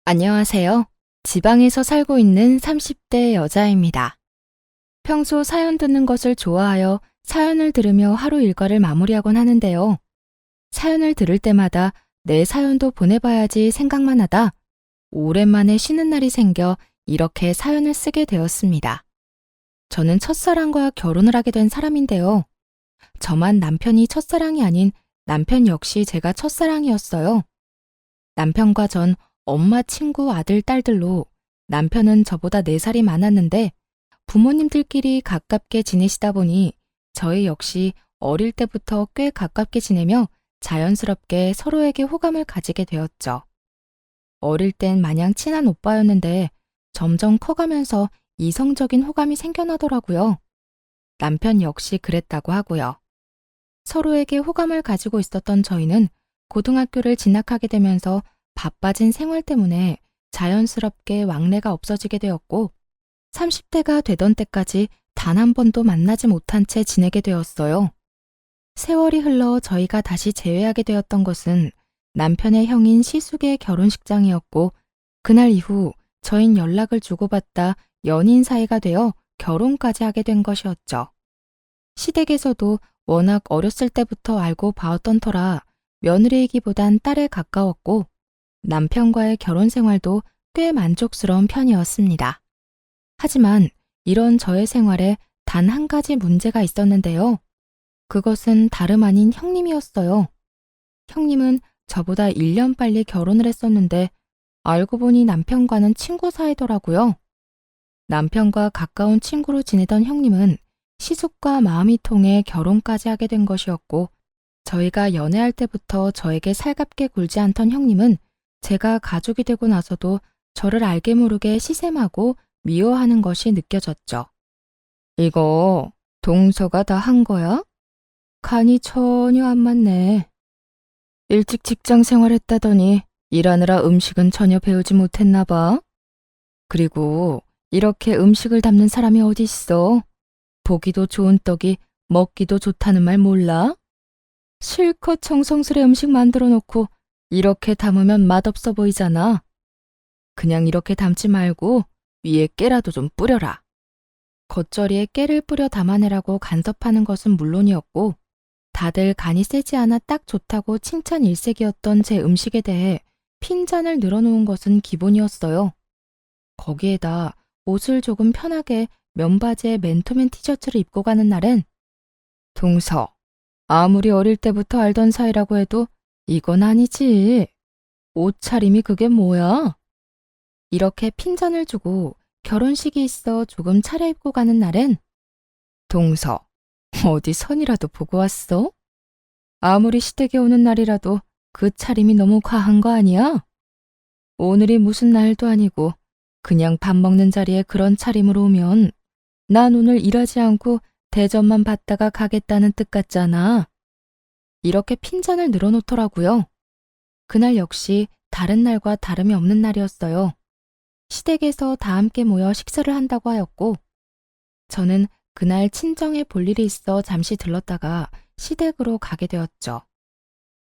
안녕하세요. 지방에서 살고 있는 30대 여자입니다. 평소 사연 듣는 것을 좋아하여 사연을 들으며 하루 일과를 마무리하곤 하는데요. 사연을 들을 때마다 내 사연도 보내봐야지 생각만 하다 오랜만에 쉬는 날이 생겨 이렇게 사연을 쓰게 되었습니다. 저는 첫사랑과 결혼을 하게 된 사람인데요. 저만 남편이 첫사랑이 아닌 남편 역시 제가 첫사랑이었어요. 남편과 전 엄마 친구 아들, 딸들로 남편은 저보다 4살이 많았는데 부모님들끼리 가깝게 지내시다 보니 저희 역시 어릴 때부터 꽤 가깝게 지내며 자연스럽게 서로에게 호감을 가지게 되었죠. 어릴 땐 마냥 친한 오빠였는데 점점 커가면서 이성적인 호감이 생겨나더라고요. 남편 역시 그랬다고 하고요. 서로에게 호감을 가지고 있었던 저희는 고등학교를 진학하게 되면서 바빠진 생활 때문에 자연스럽게 왕래가 없어지게 되었고 30대가 되던 때까지 단 한 번도 만나지 못한 채 지내게 되었어요. 세월이 흘러 저희가 다시 재회하게 되었던 것은 남편의 형인 시숙의 결혼식장이었고 그날 이후 저흰 연락을 주고받다 연인 사이가 되어 결혼까지 하게 된 것이었죠. 시댁에서도 워낙 어렸을 때부터 알고 봐왔던 터라 며느리이기보단 딸에 가까웠고 남편과의 결혼 생활도 꽤 만족스러운 편이었습니다. 하지만 이런 저의 생활에 단 한 가지 문제가 있었는데요. 그것은 다름 아닌 형님이었어요. 형님은 저보다 1년 빨리 결혼을 했었는데 알고 보니 남편과는 친구 사이더라고요. 남편과 가까운 친구로 지내던 형님은 시숙과 마음이 통해 결혼까지 하게 된 것이었고 저희가 연애할 때부터 저에게 살갑게 굴지 않던 형님은 제가 가족이 되고 나서도 저를 알게 모르게 시샘하고 미워하는 것이 느껴졌죠. 이거 동서가 다 한 거야? 간이 전혀 안 맞네. 일찍 직장 생활했다더니 일하느라 음식은 전혀 배우지 못했나 봐. 그리고 이렇게 음식을 담는 사람이 어디 있어? 보기도 좋은 떡이 먹기도 좋다는 말 몰라? 실컷 정성스레 음식 만들어 놓고 이렇게 담으면 맛없어 보이잖아. 그냥 이렇게 담지 말고 위에 깨라도 좀 뿌려라. 겉절이에 깨를 뿌려 담아내라고 간섭하는 것은 물론이었고 다들 간이 세지 않아 딱 좋다고 칭찬 일색이었던 제 음식에 대해 핀잔을 늘어놓은 것은 기본이었어요. 거기에다 옷을 조금 편하게 면바지에 맨투맨 티셔츠를 입고 가는 날엔 동서, 아무리 어릴 때부터 알던 사이라고 해도 이건 아니지. 옷차림이 그게 뭐야? 이렇게 핀잔을 주고 결혼식이 있어 조금 차려입고 가는 날엔 동서, 어디 선이라도 보고 왔어? 아무리 시댁에 오는 날이라도 그 차림이 너무 과한 거 아니야? 오늘이 무슨 날도 아니고 그냥 밥 먹는 자리에 그런 차림으로 오면 난 오늘 일하지 않고 대접만 받다가 가겠다는 뜻 같잖아. 이렇게 핀잔을 늘어놓더라고요. 그날 역시 다른 날과 다름이 없는 날이었어요. 시댁에서 다 함께 모여 식사를 한다고 하였고 저는 그날 친정에 볼 일이 있어 잠시 들렀다가 시댁으로 가게 되었죠.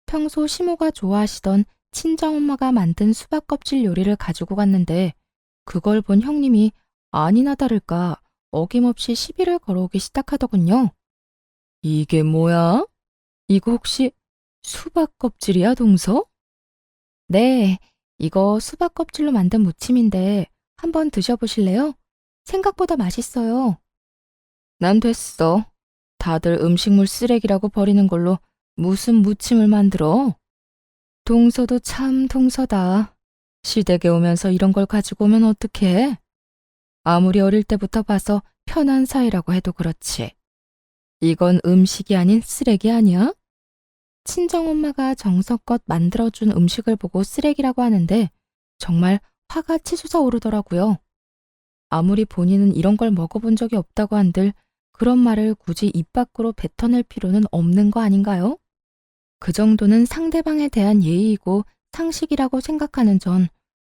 평소 시모가 좋아하시던 친정엄마가 만든 수박 껍질 요리를 가지고 갔는데 그걸 본 형님이 아니나 다를까 어김없이 시비를 걸어오기 시작하더군요. 이게 뭐야? 이거 혹시 수박 껍질이야, 동서? 네, 이거 수박 껍질로 만든 무침인데 한번 드셔보실래요? 생각보다 맛있어요. 난 됐어. 다들 음식물 쓰레기라고 버리는 걸로 무슨 무침을 만들어? 동서도 참 동서다. 시댁에 오면서 이런 걸 가지고 오면 어떡해? 아무리 어릴 때부터 봐서 편한 사이라고 해도 그렇지. 이건 음식이 아닌 쓰레기 아니야? 친정엄마가 정성껏 만들어준 음식을 보고 쓰레기라고 하는데 정말 화가 치솟아 오르더라고요. 아무리 본인은 이런 걸 먹어본 적이 없다고 한들 그런 말을 굳이 입 밖으로 뱉어낼 필요는 없는 거 아닌가요? 그 정도는 상대방에 대한 예의이고 상식이라고 생각하는 전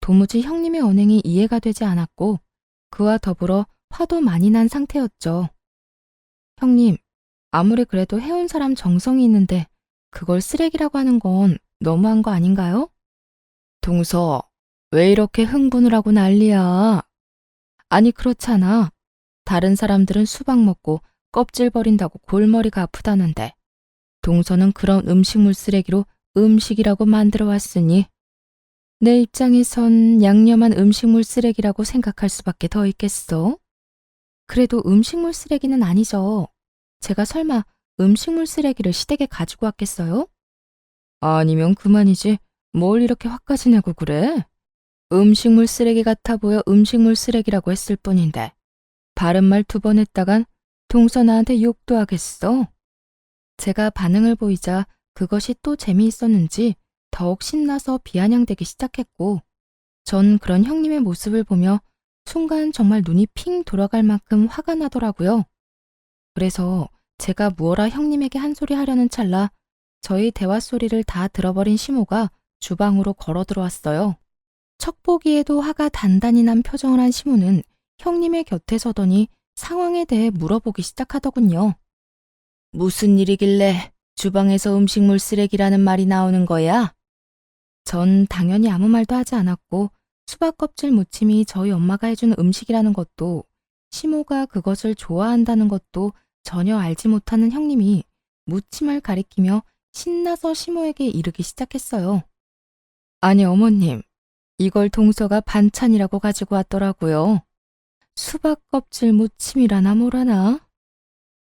도무지 형님의 언행이 이해가 되지 않았고 그와 더불어 화도 많이 난 상태였죠. 형님, 아무리 그래도 해온 사람 정성이 있는데 그걸 쓰레기라고 하는 건 너무한 거 아닌가요? 동서, 왜 이렇게 흥분을 하고 난리야? 아니, 그렇잖아. 다른 사람들은 수박 먹고 껍질 버린다고 골머리가 아프다는데, 동서는 그런 음식물 쓰레기로 음식이라고 만들어 왔으니, 내 입장에선 양념한 음식물 쓰레기라고 생각할 수밖에 더 있겠어? 그래도 음식물 쓰레기는 아니죠. 제가 설마 음식물 쓰레기를 시댁에 가지고 왔겠어요? 아니면 그만이지. 뭘 이렇게 화까지 내고 그래? 음식물 쓰레기 같아 보여 음식물 쓰레기라고 했을 뿐인데 바른말 2번 했다간 동서 나한테 욕도 하겠어. 제가 반응을 보이자 그것이 또 재미있었는지 더욱 신나서 비아냥대기 시작했고 전 그런 형님의 모습을 보며 순간 정말 눈이 핑 돌아갈 만큼 화가 나더라고요. 그래서 제가 무어라 형님에게 한 소리 하려는 찰나 저희 대화 소리를 다 들어버린 시모가 주방으로 걸어 들어왔어요. 척 보기에도 화가 단단히 난 표정을 한 시모는 형님의 곁에 서더니 상황에 대해 물어보기 시작하더군요. 무슨 일이길래 주방에서 음식물 쓰레기라는 말이 나오는 거야? 전 당연히 아무 말도 하지 않았고 수박 껍질 무침이 저희 엄마가 해준 음식이라는 것도 시모가 그것을 좋아한다는 것도 전혀 알지 못하는 형님이 무침을 가리키며 신나서 시모에게 이르기 시작했어요. 아니 어머님, 이걸 동서가 반찬이라고 가지고 왔더라고요. 수박 껍질 무침이라나 뭐라나?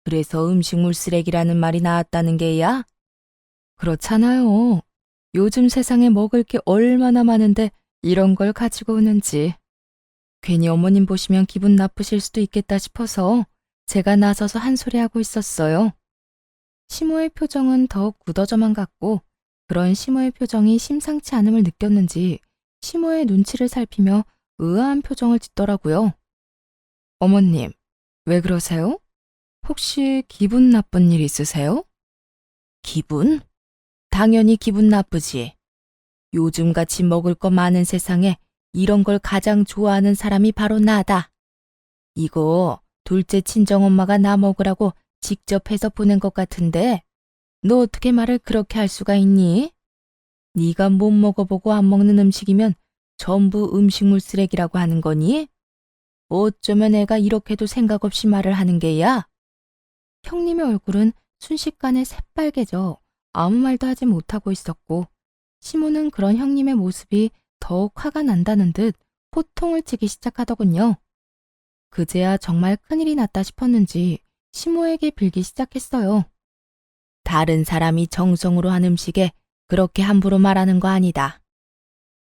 그래서 음식물 쓰레기라는 말이 나왔다는 게야? 그렇잖아요. 요즘 세상에 먹을 게 얼마나 많은데 이런 걸 가지고 오는지. 괜히 어머님 보시면 기분 나쁘실 수도 있겠다 싶어서 제가 나서서 한 소리 하고 있었어요. 시모의 표정은 더욱 굳어져만 갔고 그런 시모의 표정이 심상치 않음을 느꼈는지 시모의 눈치를 살피며 의아한 표정을 짓더라고요. 어머님, 왜 그러세요? 혹시 기분 나쁜 일 있으세요? 기분? 당연히 기분 나쁘지. 요즘같이 먹을 거 많은 세상에 이런 걸 가장 좋아하는 사람이 바로 나다. 이거 둘째 친정엄마가 나 먹으라고 직접 해서 보낸 것 같은데 너 어떻게 말을 그렇게 할 수가 있니? 네가 못 먹어보고 안 먹는 음식이면 전부 음식물 쓰레기라고 하는 거니? 어쩌면 애가 이렇게도 생각 없이 말을 하는 게야? 형님의 얼굴은 순식간에 새빨개져 아무 말도 하지 못하고 있었고 시모는 그런 형님의 모습이 더욱 화가 난다는 듯 호통을 치기 시작하더군요. 그제야 정말 큰일이 났다 싶었는지 시모에게 빌기 시작했어요. 다른 사람이 정성으로 한 음식에 그렇게 함부로 말하는 거 아니다.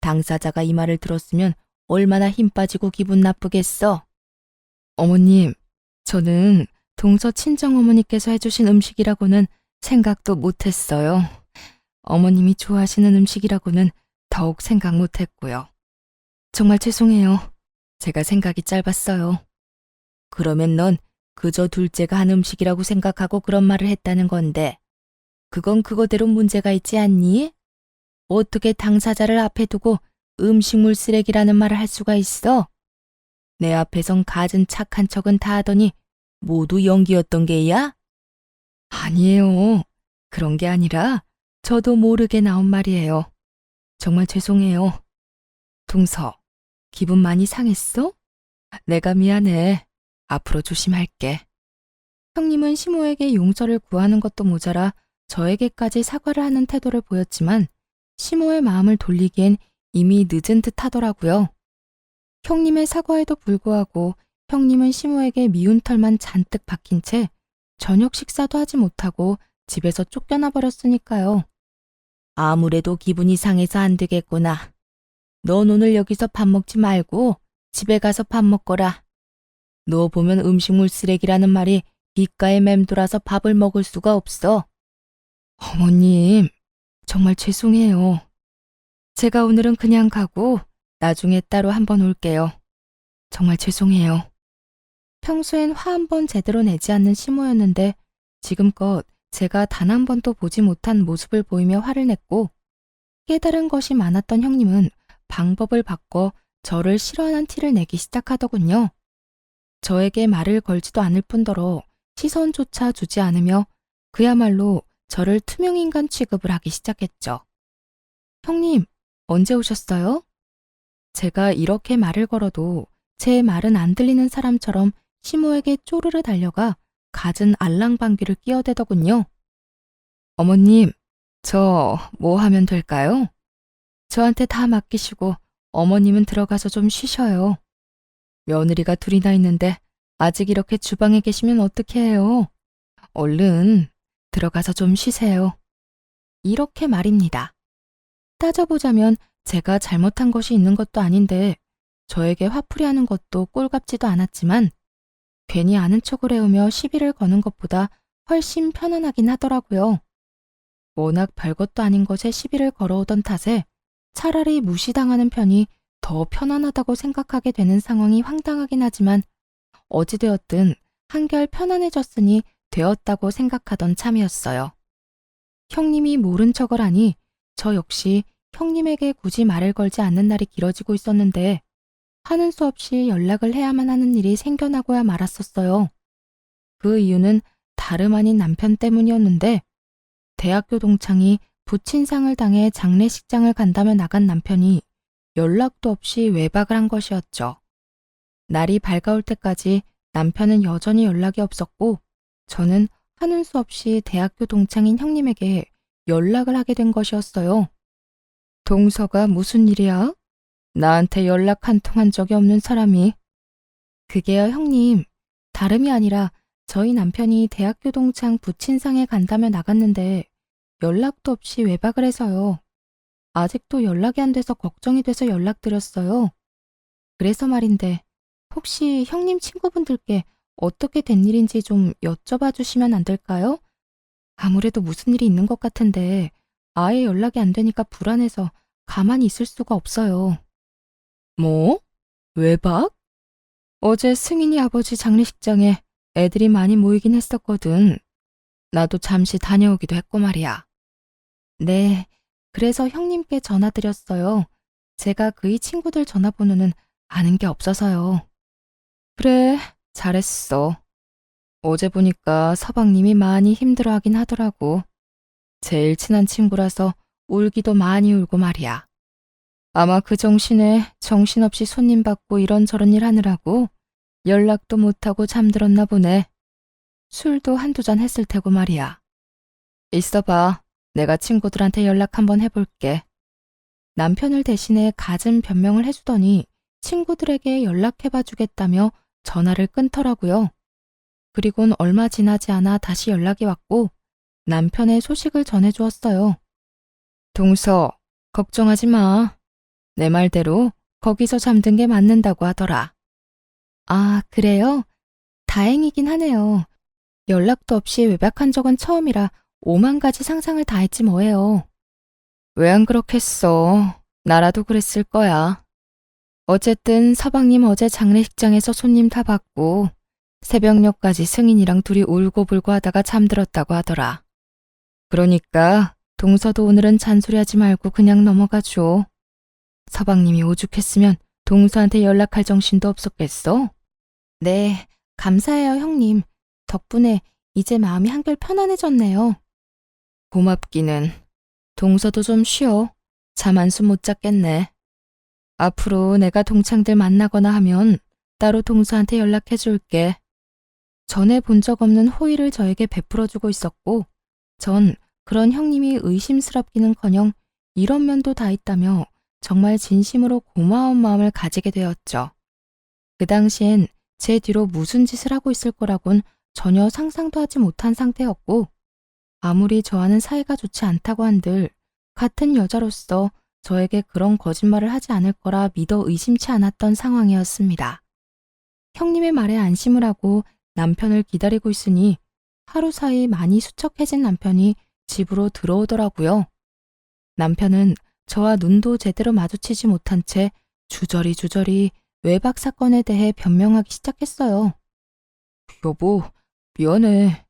당사자가 이 말을 들었으면 얼마나 힘 빠지고 기분 나쁘겠어. 어머님, 저는 동서 친정어머니께서 해주신 음식이라고는 생각도 못했어요. 어머님이 좋아하시는 음식이라고는 더욱 생각 못했고요. 정말 죄송해요. 제가 생각이 짧았어요. 그러면 넌 그저 둘째가 한 음식이라고 생각하고 그런 말을 했다는 건데 그건 그거대로 문제가 있지 않니? 어떻게 당사자를 앞에 두고 음식물 쓰레기라는 말을 할 수가 있어? 내 앞에선 갖은 착한 척은 다 하더니 모두 연기였던 게야? 아니에요. 그런 게 아니라 저도 모르게 나온 말이에요. 정말 죄송해요. 동서, 기분 많이 상했어? 내가 미안해. 앞으로 조심할게. 형님은 시모에게 용서를 구하는 것도 모자라 저에게까지 사과를 하는 태도를 보였지만 시모의 마음을 돌리기엔 이미 늦은 듯 하더라고요. 형님의 사과에도 불구하고 형님은 시모에게 미운 털만 잔뜩 박힌 채 저녁 식사도 하지 못하고 집에서 쫓겨나 버렸으니까요. 아무래도 기분이 상해서 안 되겠구나. 넌 오늘 여기서 밥 먹지 말고 집에 가서 밥 먹거라. 너 보면 음식물 쓰레기라는 말이 귓가에 맴돌아서 밥을 먹을 수가 없어. 어머님, 정말 죄송해요. 제가 오늘은 그냥 가고 나중에 따로 한번 올게요. 정말 죄송해요. 평소엔 화 한 번 제대로 내지 않는 시모였는데 지금껏 제가 단 한 번도 보지 못한 모습을 보이며 화를 냈고 깨달은 것이 많았던 형님은 방법을 바꿔 저를 싫어하는 티를 내기 시작하더군요. 저에게 말을 걸지도 않을 뿐더러 시선조차 주지 않으며 그야말로 저를 투명인간 취급을 하기 시작했죠. 형님, 언제 오셨어요? 제가 이렇게 말을 걸어도 제 말은 안 들리는 사람처럼 시모에게 쪼르르 달려가 갖은 알랑방귀를 끼어대더군요. 어머님, 저 뭐 하면 될까요? 저한테 다 맡기시고 어머님은 들어가서 좀 쉬셔요. 며느리가 둘이나 있는데 아직 이렇게 주방에 계시면 어떻게 해요? 얼른 들어가서 좀 쉬세요. 이렇게 말입니다. 따져보자면 제가 잘못한 것이 있는 것도 아닌데 저에게 화풀이하는 것도 꼴같지도 않았지만 괜히 아는 척을 해오며 시비를 거는 것보다 훨씬 편안하긴 하더라고요. 워낙 별것도 아닌 것에 시비를 걸어오던 탓에 차라리 무시당하는 편이 더 편안하다고 생각하게 되는 상황이 황당하긴 하지만 어찌되었든 한결 편안해졌으니 되었다고 생각하던 참이었어요. 형님이 모른 척을 하니 저 역시 형님에게 굳이 말을 걸지 않는 날이 길어지고 있었는데 하는 수 없이 연락을 해야만 하는 일이 생겨나고야 말았었어요. 그 이유는 다름 아닌 남편 때문이었는데 대학교 동창이 부친상을 당해 장례식장을 간다며 나간 남편이 연락도 없이 외박을 한 것이었죠. 날이 밝아올 때까지 남편은 여전히 연락이 없었고 저는 하는 수 없이 대학교 동창인 형님에게 연락을 하게 된 것이었어요. 동서가 무슨 일이야? 나한테 연락 한 통 한 적이 없는 사람이. 그게요, 형님. 다름이 아니라 저희 남편이 대학교 동창 부친상에 간다며 나갔는데 연락도 없이 외박을 해서요. 아직도 연락이 안 돼서 걱정이 돼서 연락드렸어요. 그래서 말인데 혹시 형님 친구분들께 어떻게 된 일인지 좀 여쭤봐 주시면 안 될까요? 아무래도 무슨 일이 있는 것 같은데 아예 연락이 안 되니까 불안해서 가만히 있을 수가 없어요. 뭐? 외박? 어제 승인이 아버지 장례식장에 애들이 많이 모이긴 했었거든. 나도 잠시 다녀오기도 했고 말이야. 네, 그래서 형님께 전화드렸어요. 제가 그이 친구들 전화번호는 아는 게 없어서요. 그래, 잘했어. 어제 보니까 서방님이 많이 힘들어하긴 하더라고. 제일 친한 친구라서 울기도 많이 울고 말이야. 아마 그 정신에 정신없이 손님 받고 이런저런 일 하느라고 연락도 못하고 잠들었나 보네. 술도 한두 잔 했을 테고 말이야. 있어봐. 내가 친구들한테 연락 한번 해볼게. 남편을 대신해 갖은 변명을 해주더니 친구들에게 연락해봐 주겠다며 전화를 끊더라고요. 그리곤 얼마 지나지 않아 다시 연락이 왔고 남편의 소식을 전해주었어요. 동서, 걱정하지 마. 내 말대로 거기서 잠든 게 맞는다고 하더라. 아, 그래요? 다행이긴 하네요. 연락도 없이 외박한 적은 처음이라 5만 가지 상상을 다 했지 뭐예요. 왜 안 그렇겠어. 나라도 그랬을 거야. 어쨌든 서방님 어제 장례식장에서 손님 다 받고 새벽녘까지 승인이랑 둘이 울고불고 하다가 잠들었다고 하더라. 그러니까 동서도 오늘은 잔소리하지 말고 그냥 넘어가 줘. 서방님이 오죽했으면 동서한테 연락할 정신도 없었겠어? 네, 감사해요 형님. 덕분에 이제 마음이 한결 편안해졌네요. 고맙기는. 동서도 좀 쉬어. 잠 한숨 못 잤겠네. 앞으로 내가 동창들 만나거나 하면 따로 동서한테 연락해 줄게. 전에 본 적 없는 호의를 저에게 베풀어주고 있었고 전 그런 형님이 의심스럽기는커녕 이런 면도 다 있다며 정말 진심으로 고마운 마음을 가지게 되었죠. 그 당시엔 제 뒤로 무슨 짓을 하고 있을 거라곤 전혀 상상도 하지 못한 상태였고 아무리 저와는 사이가 좋지 않다고 한들 같은 여자로서 저에게 그런 거짓말을 하지 않을 거라 믿어 의심치 않았던 상황이었습니다. 형님의 말에 안심을 하고 남편을 기다리고 있으니 하루 사이 많이 수척해진 남편이 집으로 들어오더라고요. 남편은 저와 눈도 제대로 마주치지 못한 채 주저리 외박 사건에 대해 변명하기 시작했어요. 여보, 미안해.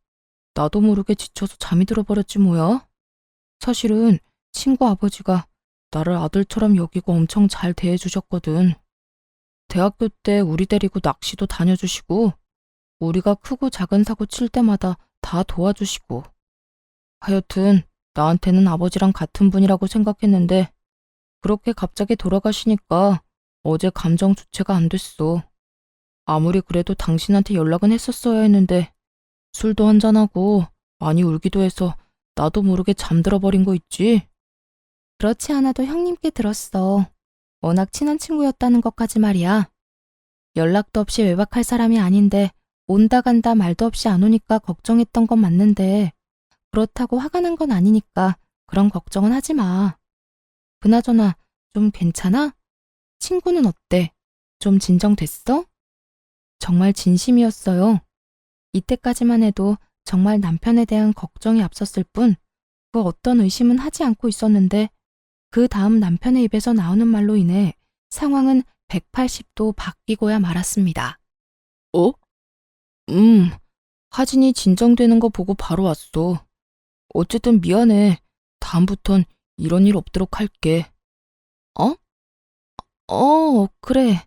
나도 모르게 지쳐서 잠이 들어버렸지 뭐야. 사실은 친구 아버지가 나를 아들처럼 여기고 엄청 잘 대해주셨거든. 대학교 때 우리 데리고 낚시도 다녀주시고 우리가 크고 작은 사고 칠 때마다 다 도와주시고 하여튼 나한테는 아버지랑 같은 분이라고 생각했는데 그렇게 갑자기 돌아가시니까 어제 감정 주체가 안 됐어. 아무리 그래도 당신한테 연락은 했었어야 했는데 술도 한잔하고 많이 울기도 해서 나도 모르게 잠들어 버린 거 있지? 그렇지 않아도 형님께 들었어. 워낙 친한 친구였다는 것까지 말이야. 연락도 없이 외박할 사람이 아닌데 온다 간다 말도 없이 안 오니까 걱정했던 건 맞는데 그렇다고 화가 난 건 아니니까 그런 걱정은 하지 마. 그나저나 좀 괜찮아? 친구는 어때? 좀 진정됐어? 정말 진심이었어요. 이때까지만 해도 정말 남편에 대한 걱정이 앞섰을 뿐 그 어떤 의심은 하지 않고 있었는데 그 다음 남편의 입에서 나오는 말로 인해 상황은 180도 바뀌고야 말았습니다. 어? 하진이 진정되는 거 보고 바로 왔어. 어쨌든 미안해. 다음부턴 이런 일 없도록 할게. 어? 그래.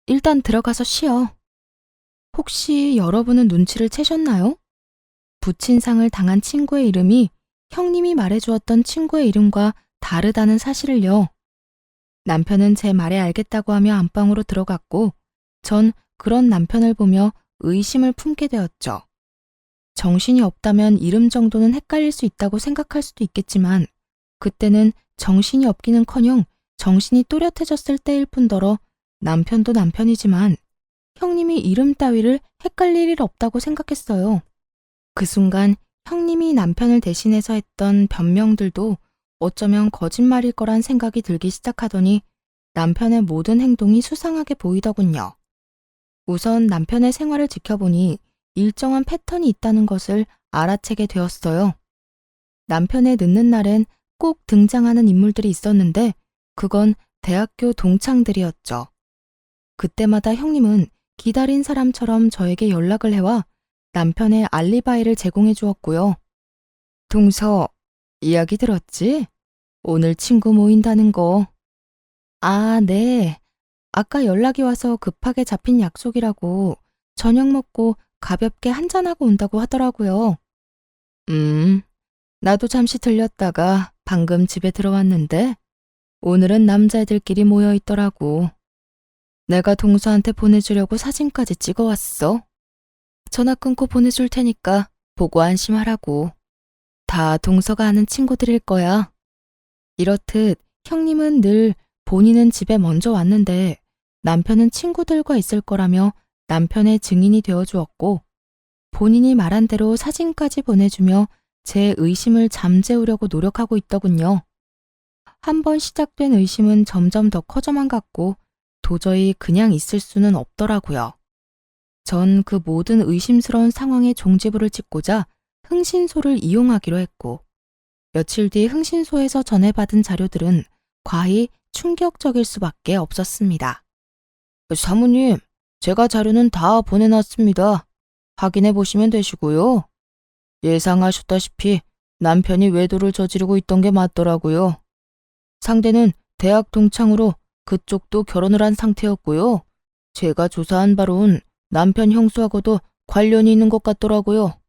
일단 들어가서 쉬어. 혹시 여러분은 눈치를 채셨나요? 부친상을 당한 친구의 이름이 형님이 말해주었던 친구의 이름과 다르다는 사실을요. 남편은 제 말에 알겠다고 하며 안방으로 들어갔고 전 그런 남편을 보며 의심을 품게 되었죠. 정신이 없다면 이름 정도는 헷갈릴 수 있다고 생각할 수도 있겠지만 그때는 정신이 없기는커녕 정신이 또렷해졌을 때일 뿐더러 남편도 남편이지만 형님이 이름 따위를 헷갈릴 일 없다고 생각했어요. 그 순간 형님이 남편을 대신해서 했던 변명들도 어쩌면 거짓말일 거란 생각이 들기 시작하더니 남편의 모든 행동이 수상하게 보이더군요. 우선 남편의 생활을 지켜보니 일정한 패턴이 있다는 것을 알아채게 되었어요. 남편의 늦는 날엔 꼭 등장하는 인물들이 있었는데 그건 대학교 동창들이었죠. 그때마다 형님은 기다린 사람처럼 저에게 연락을 해와 남편의 알리바이를 제공해 주었고요. 동서, 이야기 들었지? 오늘 친구 모인다는 거. 아, 네. 아까 연락이 와서 급하게 잡힌 약속이라고 저녁 먹고 가볍게 한잔하고 온다고 하더라고요. 나도 잠시 들렸다가 방금 집에 들어왔는데 오늘은 남자애들끼리 모여 있더라고. 내가 동서한테 보내주려고 사진까지 찍어왔어. 전화 끊고 보내줄 테니까 보고 안심하라고. 다 동서가 아는 친구들일 거야. 이렇듯 형님은 늘 본인은 집에 먼저 왔는데 남편은 친구들과 있을 거라며 남편의 증인이 되어주었고 본인이 말한 대로 사진까지 보내주며 제 의심을 잠재우려고 노력하고 있더군요. 한번 시작된 의심은 점점 더 커져만 갔고 도저히 그냥 있을 수는 없더라고요. 전 그 모든 의심스러운 상황에 종지부를 찍고자 흥신소를 이용하기로 했고 며칠 뒤 흥신소에서 전해받은 자료들은 과히 충격적일 수밖에 없었습니다. 사모님, 제가 자료는 다 보내놨습니다. 확인해 보시면 되시고요. 예상하셨다시피 남편이 외도를 저지르고 있던 게 맞더라고요. 상대는 대학 동창으로 그쪽도 결혼을 한 상태였고요. 제가 조사한 바론 남편 형수하고도 관련이 있는 것 같더라고요.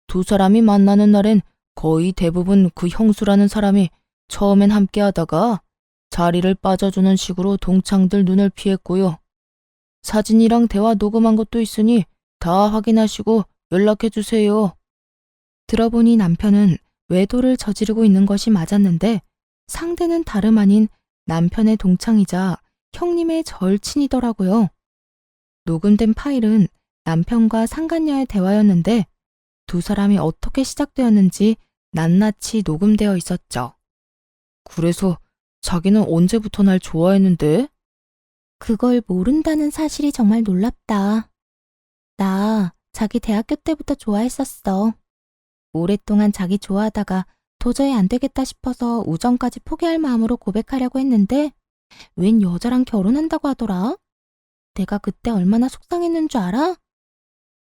두 사람이 만나는 날엔 거의 대부분 그 형수라는 사람이 처음엔 함께 하다가 자리를 빠져주는 식으로 동창들 눈을 피했고요. 사진이랑 대화 녹음한 것도 있으니 다 확인하시고 연락해 주세요. 들어보니 남편은 외도를 저지르고 있는 것이 맞았는데 상대는 다름 아닌 남편의 동창이자 형님의 절친이더라고요. 녹음된 파일은 남편과 상간녀의 대화였는데 두 사람이 어떻게 시작되었는지 낱낱이 녹음되어 있었죠. 그래서 자기는 언제부터 날 좋아했는데? 그걸 모른다는 사실이 정말 놀랍다. 나 자기 대학교 때부터 좋아했었어. 오랫동안 자기 좋아하다가 도저히 안 되겠다 싶어서 우정까지 포기할 마음으로 고백하려고 했는데 웬 여자랑 결혼한다고 하더라? 내가 그때 얼마나 속상했는 줄 알아?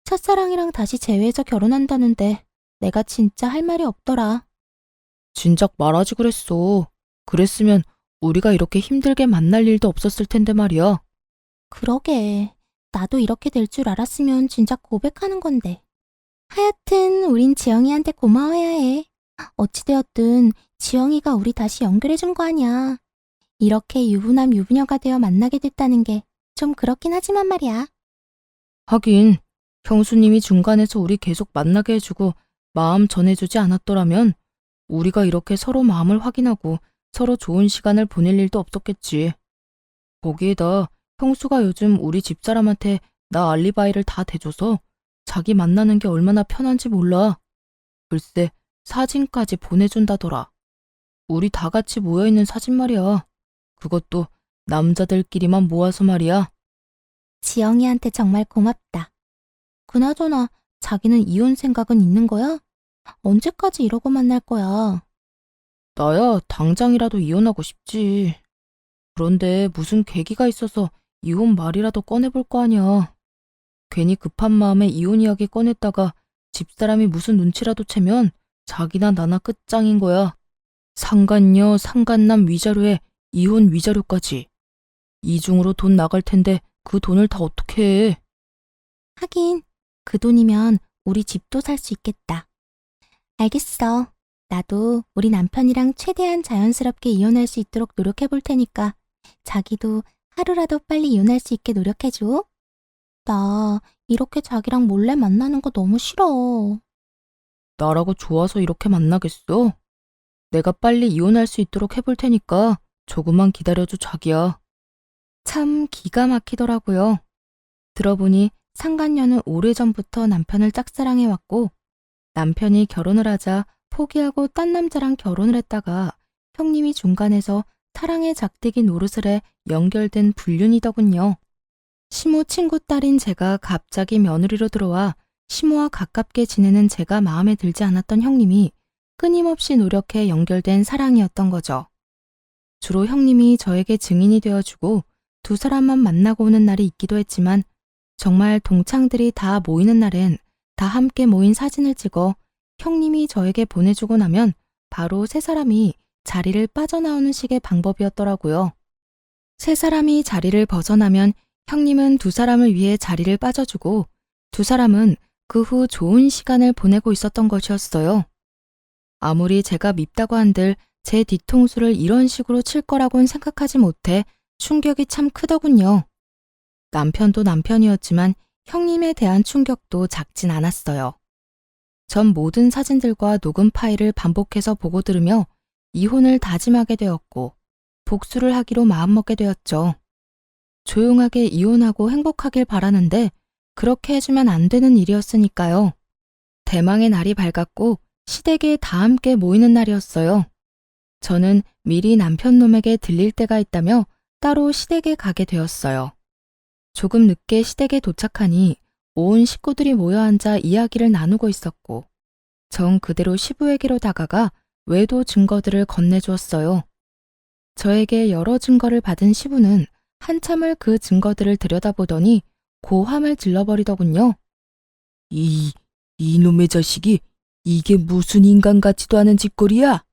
첫사랑이랑 다시 재회해서 결혼한다는데 내가 진짜 할 말이 없더라. 진작 말하지 그랬어. 그랬으면 우리가 이렇게 힘들게 만날 일도 없었을 텐데 말이야. 그러게. 나도 이렇게 될 줄 알았으면 진작 고백하는 건데. 하여튼 우린 지영이한테 고마워야 해. 어찌되었든 지영이가 우리 다시 연결해준 거 아니야. 이렇게 유부남 유부녀가 되어 만나게 됐다는 게 좀 그렇긴 하지만 말이야. 하긴 형수님이 중간에서 우리 계속 만나게 해주고 마음 전해주지 않았더라면 우리가 이렇게 서로 마음을 확인하고 서로 좋은 시간을 보낼 일도 없었겠지. 거기에다 형수가 요즘 우리 집사람한테 나 알리바이를 다 대줘서 자기 만나는 게 얼마나 편한지 몰라. 글쎄 사진까지 보내준다더라. 우리 다 같이 모여있는 사진 말이야. 그것도 남자들끼리만 모아서 말이야. 지영이한테 정말 고맙다. 그나저나 자기는 이혼 생각은 있는 거야? 언제까지 이러고 만날 거야? 나야 당장이라도 이혼하고 싶지. 그런데 무슨 계기가 있어서 이혼 말이라도 꺼내볼 거 아니야. 괜히 급한 마음에 이혼 이야기 꺼냈다가 집사람이 무슨 눈치라도 채면 자기나 나나 끝장인 거야. 상간녀, 상간남 위자료에 이혼 위자료까지. 이중으로 돈 나갈 텐데 그 돈을 다 어떻게 해. 하긴 그 돈이면 우리 집도 살 수 있겠다. 알겠어. 나도 우리 남편이랑 최대한 자연스럽게 이혼할 수 있도록 노력해 볼 테니까 자기도 하루라도 빨리 이혼할 수 있게 노력해줘. 나 이렇게 자기랑 몰래 만나는 거 너무 싫어. 나라고 좋아서 이렇게 만나겠어? 내가 빨리 이혼할 수 있도록 해볼 테니까 조금만 기다려줘 자기야. 참 기가 막히더라고요. 들어보니 상간녀는 오래전부터 남편을 짝사랑해왔고 남편이 결혼을 하자 포기하고 딴 남자랑 결혼을 했다가 형님이 중간에서 사랑의 작대기 노릇을 해 연결된 불륜이더군요. 시모 친구 딸인 제가 갑자기 며느리로 들어와 시모와 가깝게 지내는 제가 마음에 들지 않았던 형님이 끊임없이 노력해 연결된 사랑이었던 거죠. 주로 형님이 저에게 증인이 되어주고 두 사람만 만나고 오는 날이 있기도 했지만 정말 동창들이 다 모이는 날엔 다 함께 모인 사진을 찍어 형님이 저에게 보내주고 나면 바로 세 사람이 자리를 빠져나오는 식의 방법이었더라고요. 세 사람이 자리를 벗어나면 형님은 두 사람을 위해 자리를 빠져주고 두 사람은 그 후 좋은 시간을 보내고 있었던 것이었어요. 아무리 제가 밉다고 한들 제 뒤통수를 이런 식으로 칠 거라고는 생각하지 못해 충격이 참 크더군요. 남편도 남편이었지만 형님에 대한 충격도 작진 않았어요. 전 모든 사진들과 녹음 파일을 반복해서 보고 들으며 이혼을 다짐하게 되었고 복수를 하기로 마음먹게 되었죠. 조용하게 이혼하고 행복하길 바라는데 그렇게 해주면 안 되는 일이었으니까요. 대망의 날이 밝았고 시댁에 다 함께 모이는 날이었어요. 저는 미리 남편 놈에게 들릴 때가 있다며 따로 시댁에 가게 되었어요. 조금 늦게 시댁에 도착하니 온 식구들이 모여 앉아 이야기를 나누고 있었고 정 그대로 시부에게로 다가가 외도 증거들을 건네주었어요. 저에게 여러 증거를 받은 시부는 한참을 그 증거들을 들여다보더니 고함을 질러버리더군요. 이놈의 자식이 이게 무슨 인간 같지도 않은 짓거리야?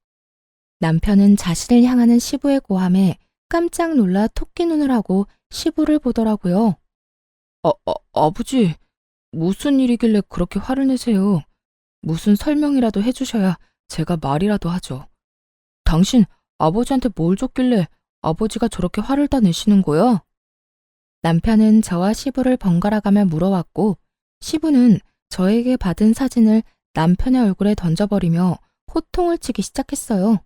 남편은 자신을 향하는 시부의 고함에 깜짝 놀라 토끼 눈을 하고 시부를 보더라고요. 아버지, 무슨 일이길래 그렇게 화를 내세요? 무슨 설명이라도 해주셔야 제가 말이라도 하죠. 당신 아버지한테 뭘 줬길래 아버지가 저렇게 화를 다 내시는 거야? 남편은 저와 시부를 번갈아가며 물어왔고 시부는 저에게 받은 사진을 남편의 얼굴에 던져버리며 호통을 치기 시작했어요.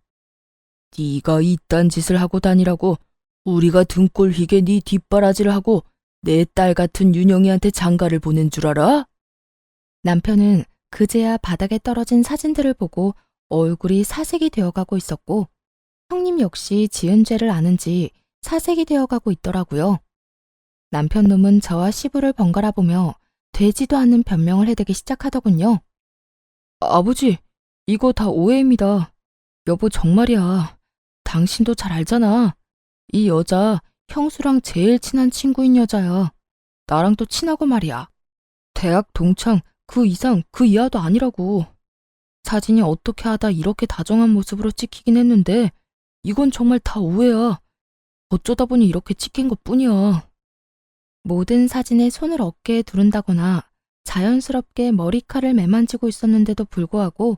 네가 이딴 짓을 하고 다니라고 우리가 등골 휘게 네 뒷바라지를 하고 내 딸 같은 윤영이한테 장가를 보낸 줄 알아? 남편은 그제야 바닥에 떨어진 사진들을 보고 얼굴이 사색이 되어가고 있었고 형님 역시 지은 죄를 아는지 사색이 되어가고 있더라고요. 남편 놈은 저와 시부를 번갈아 보며 되지도 않는 변명을 해대기 시작하더군요. 아버지, 이거 다 오해입니다. 여보 정말이야. 당신도 잘 알잖아. 이 여자 형수랑 제일 친한 친구인 여자야. 나랑 또 친하고 말이야. 대학 동창 그 이상 그 이하도 아니라고. 사진이 어떻게 하다 이렇게 다정한 모습으로 찍히긴 했는데 이건 정말 다 오해야. 어쩌다 보니 이렇게 찍힌 것뿐이야. 모든 사진에 손을 어깨에 두른다거나 자연스럽게 머리칼을 매만지고 있었는데도 불구하고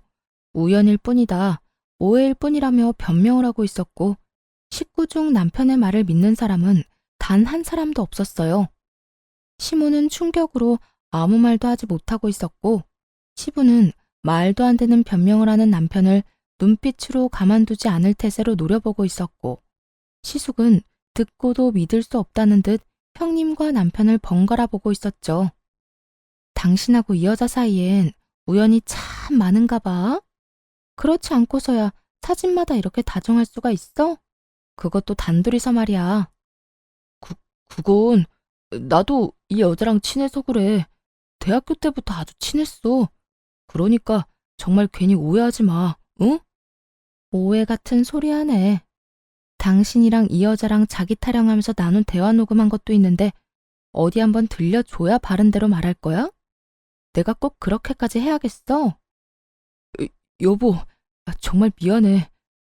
우연일 뿐이다, 오해일 뿐이라며 변명을 하고 있었고 식구 중 남편의 말을 믿는 사람은 단 한 사람도 없었어요. 시모는 충격으로 아무 말도 하지 못하고 있었고, 시부는 말도 안 되는 변명을 하는 남편을 눈빛으로 가만두지 않을 태세로 노려보고 있었고, 시숙은 듣고도 믿을 수 없다는 듯 형님과 남편을 번갈아 보고 있었죠. 당신하고 이 여자 사이엔 우연이 참 많은가 봐. 그렇지 않고서야 사진마다 이렇게 다정할 수가 있어? 그것도 단둘이서 말이야. 그건 나도 이 여자랑 친해서 그래. 대학교 때부터 아주 친했어. 그러니까 정말 괜히 오해하지 마, 응? 오해 같은 소리 하네. 당신이랑 이 여자랑 자기 타령하면서 나눈 대화 녹음한 것도 있는데 어디 한번 들려줘야 바른 대로 말할 거야? 내가 꼭 그렇게까지 해야겠어? 여보, 정말 미안해.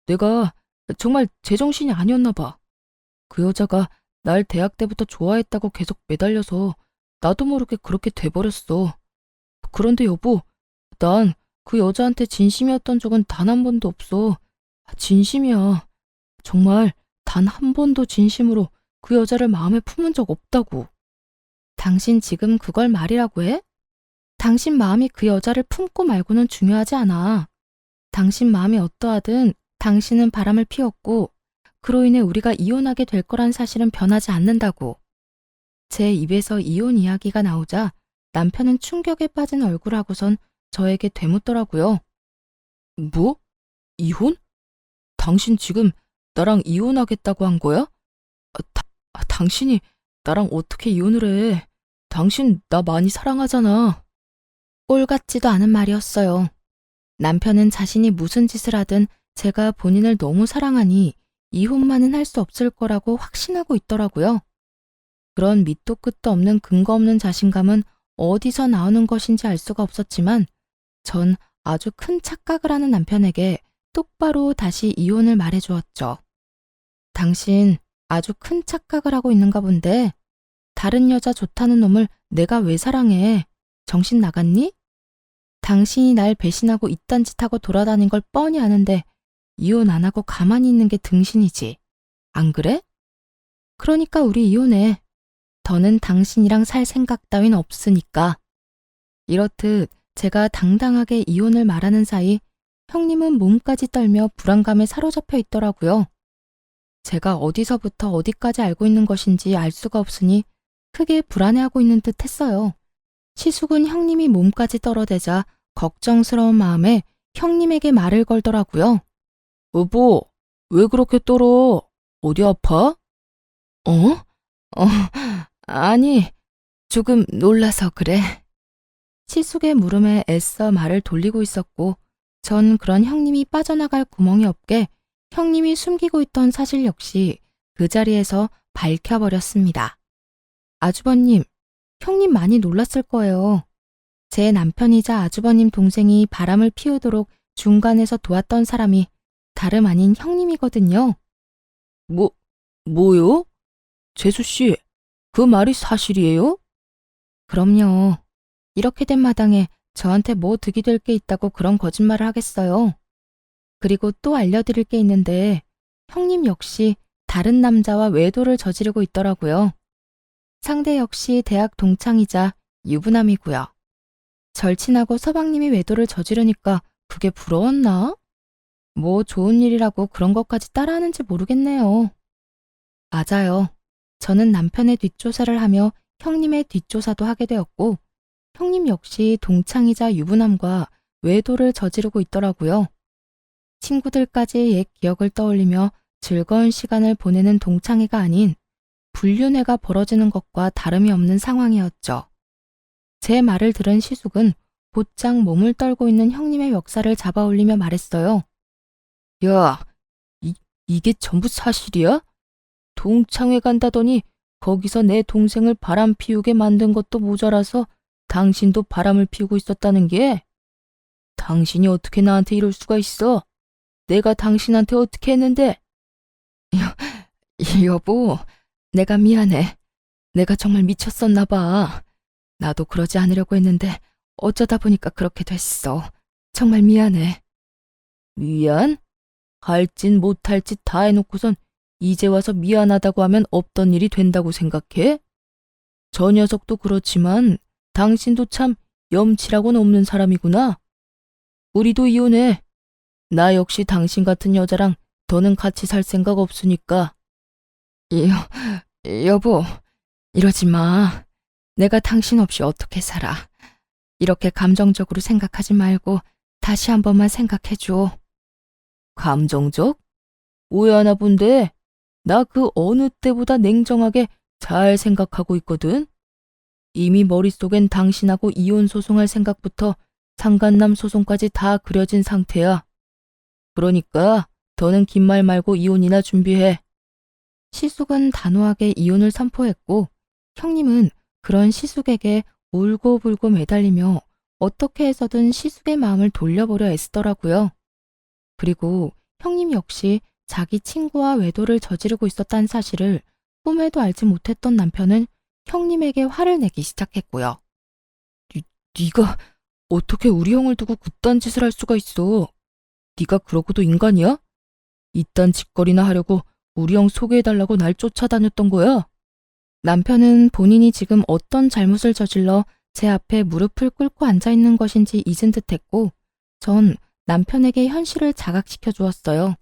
내가 정말 제정신이 아니었나 봐. 그 여자가 날 대학 때부터 좋아했다고 계속 매달려서 나도 모르게 그렇게 돼버렸어. 그런데 여보, 난 그 여자한테 진심이었던 적은 단 한 번도 없어. 진심이야. 정말 단 한 번도 진심으로 그 여자를 마음에 품은 적 없다고. 당신 지금 그걸 말이라고 해? 당신 마음이 그 여자를 품고 말고는 중요하지 않아. 당신 마음이 어떠하든 당신은 바람을 피웠고 그로 인해 우리가 이혼하게 될 거란 사실은 변하지 않는다고. 제 입에서 이혼 이야기가 나오자 남편은 충격에 빠진 얼굴하고선 저에게 되묻더라고요. 뭐? 이혼? 당신 지금 나랑 이혼하겠다고 한 거야? 당신이 나랑 어떻게 이혼을 해? 당신 나 많이 사랑하잖아. 꼴 같지도 않은 말이었어요. 남편은 자신이 무슨 짓을 하든 제가 본인을 너무 사랑하니 이혼만은 할 수 없을 거라고 확신하고 있더라고요. 그런 밑도 끝도 없는 근거 없는 자신감은 어디서 나오는 것인지 알 수가 없었지만 전 아주 큰 착각을 하는 남편에게 똑바로 다시 이혼을 말해주었죠. 당신 아주 큰 착각을 하고 있는가 본데 다른 여자 좋다는 놈을 내가 왜 사랑해? 정신 나갔니? 당신이 날 배신하고 이딴 짓 하고 돌아다닌 걸 뻔히 아는데 이혼 안 하고 가만히 있는 게 등신이지. 안 그래? 그러니까 우리 이혼해. 더는 당신이랑 살 생각 따윈 없으니까. 이렇듯 제가 당당하게 이혼을 말하는 사이 형님은 몸까지 떨며 불안감에 사로잡혀 있더라고요. 제가 어디서부터 어디까지 알고 있는 것인지 알 수가 없으니 크게 불안해하고 있는 듯 했어요. 시숙은 형님이 몸까지 떨어대자 걱정스러운 마음에 형님에게 말을 걸더라고요. 여보, 왜 그렇게 떨어? 어디 아파? 아니, 조금 놀라서 그래. 시숙의 물음에 애써 말을 돌리고 있었고 전 그런 형님이 빠져나갈 구멍이 없게 형님이 숨기고 있던 사실 역시 그 자리에서 밝혀버렸습니다. 아주버님, 형님 많이 놀랐을 거예요. 제 남편이자 아주버님 동생이 바람을 피우도록 중간에서 도왔던 사람이 다름 아닌 형님이거든요. 뭐요? 재수씨, 그 말이 사실이에요? 그럼요. 이렇게 된 마당에 저한테 뭐 득이 될 게 있다고 그런 거짓말을 하겠어요. 그리고 또 알려드릴 게 있는데 형님 역시 다른 남자와 외도를 저지르고 있더라고요. 상대 역시 대학 동창이자 유부남이고요. 절친하고 서방님이 외도를 저지르니까 그게 부러웠나? 뭐 좋은 일이라고 그런 것까지 따라하는지 모르겠네요. 맞아요. 저는 남편의 뒷조사를 하며 형님의 뒷조사도 하게 되었고 형님 역시 동창이자 유부남과 외도를 저지르고 있더라고요. 친구들까지 옛 기억을 떠올리며 즐거운 시간을 보내는 동창회가 아닌 불륜회가 벌어지는 것과 다름이 없는 상황이었죠. 제 말을 들은 시숙은 곧장 몸을 떨고 있는 형님의 멱살을 잡아올리며 말했어요. 야, 이게 전부 사실이야? 동창회 간다더니 거기서 내 동생을 바람 피우게 만든 것도 모자라서 당신도 바람을 피우고 있었다는 게? 당신이 어떻게 나한테 이럴 수가 있어? 내가 당신한테 어떻게 했는데? 여보, 내가 미안해. 내가 정말 미쳤었나 봐. 나도 그러지 않으려고 했는데 어쩌다 보니까 그렇게 됐어. 정말 미안해. 미안? 할 짓 못할 짓 다 해놓고선 이제 와서 미안하다고 하면 없던 일이 된다고 생각해? 저 녀석도 그렇지만 당신도 참 염치라고는 없는 사람이구나. 우리도 이혼해. 나 역시 당신 같은 여자랑 더는 같이 살 생각 없으니까. 여보, 이러지 마. 내가 당신 없이 어떻게 살아. 이렇게 감정적으로 생각하지 말고 다시 한 번만 생각해줘. 감정적? 오해하나 본데 나 그 어느 때보다 냉정하게 잘 생각하고 있거든. 이미 머릿속엔 당신하고 이혼 소송할 생각부터 상간남 소송까지 다 그려진 상태야. 그러니까 더는 긴 말 말고 이혼이나 준비해. 시숙은 단호하게 이혼을 선포했고 형님은 그런 시숙에게 울고불고 매달리며 어떻게 해서든 시숙의 마음을 돌려보려 애쓰더라고요. 그리고 형님 역시 자기 친구와 외도를 저지르고 있었다는 사실을 꿈에도 알지 못했던 남편은 형님에게 화를 내기 시작했고요. 네가 어떻게 우리 형을 두고 그딴 짓을 할 수가 있어? 네가 그러고도 인간이야? 이딴 짓거리나 하려고 우리 형 소개해달라고 날 쫓아다녔던 거야? 남편은 본인이 지금 어떤 잘못을 저질러 제 앞에 무릎을 꿇고 앉아있는 것인지 잊은 듯했고 전 남편에게 현실을 자각시켜 주었어요.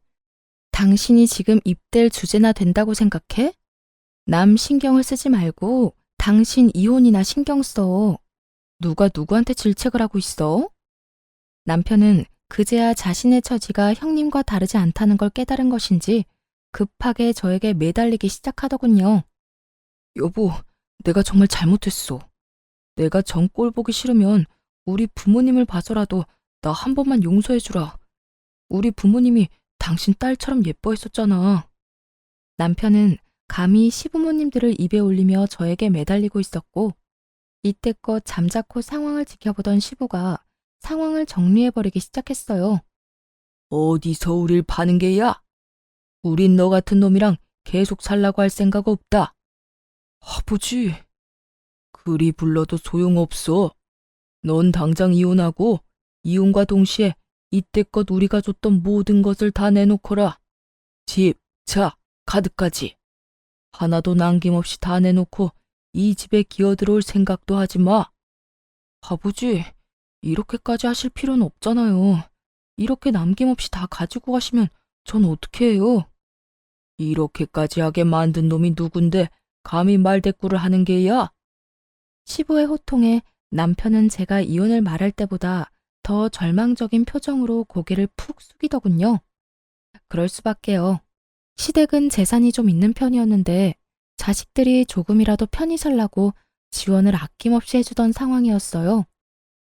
당신이 지금 입댈 주제나 된다고 생각해? 남 신경을 쓰지 말고 당신 이혼이나 신경 써. 누가 누구한테 질책을 하고 있어? 남편은 그제야 자신의 처지가 형님과 다르지 않다는 걸 깨달은 것인지 급하게 저에게 매달리기 시작하더군요. 여보, 내가 정말 잘못했어. 내가 정 꼴 보기 싫으면 우리 부모님을 봐서라도 나 한 번만 용서해주라. 우리 부모님이 당신 딸처럼 예뻐했었잖아. 남편은 감히 시부모님들을 입에 올리며 저에게 매달리고 있었고 이때껏 잠자코 상황을 지켜보던 시부가 상황을 정리해버리기 시작했어요. 어디서 우릴 파는 게야? 우린 너 같은 놈이랑 계속 살라고 할 생각 없다. 아버지, 그리 불러도 소용없어. 넌 당장 이혼하고 이혼과 동시에 이때껏 우리가 줬던 모든 것을 다 내놓거라. 집, 차, 카드까지. 하나도 남김없이 다 내놓고 이 집에 기어들어올 생각도 하지 마. 아버지, 이렇게까지 하실 필요는 없잖아요. 이렇게 남김없이 다 가지고 가시면 전 어떻게 해요? 이렇게까지 하게 만든 놈이 누군데 감히 말대꾸를 하는 게야? 시부의 호통에 남편은 제가 이혼을 말할 때보다 더 절망적인 표정으로 고개를 푹 숙이더군요. 그럴 수밖에요. 시댁은 재산이 좀 있는 편이었는데 자식들이 조금이라도 편히 살라고 지원을 아낌없이 해주던 상황이었어요.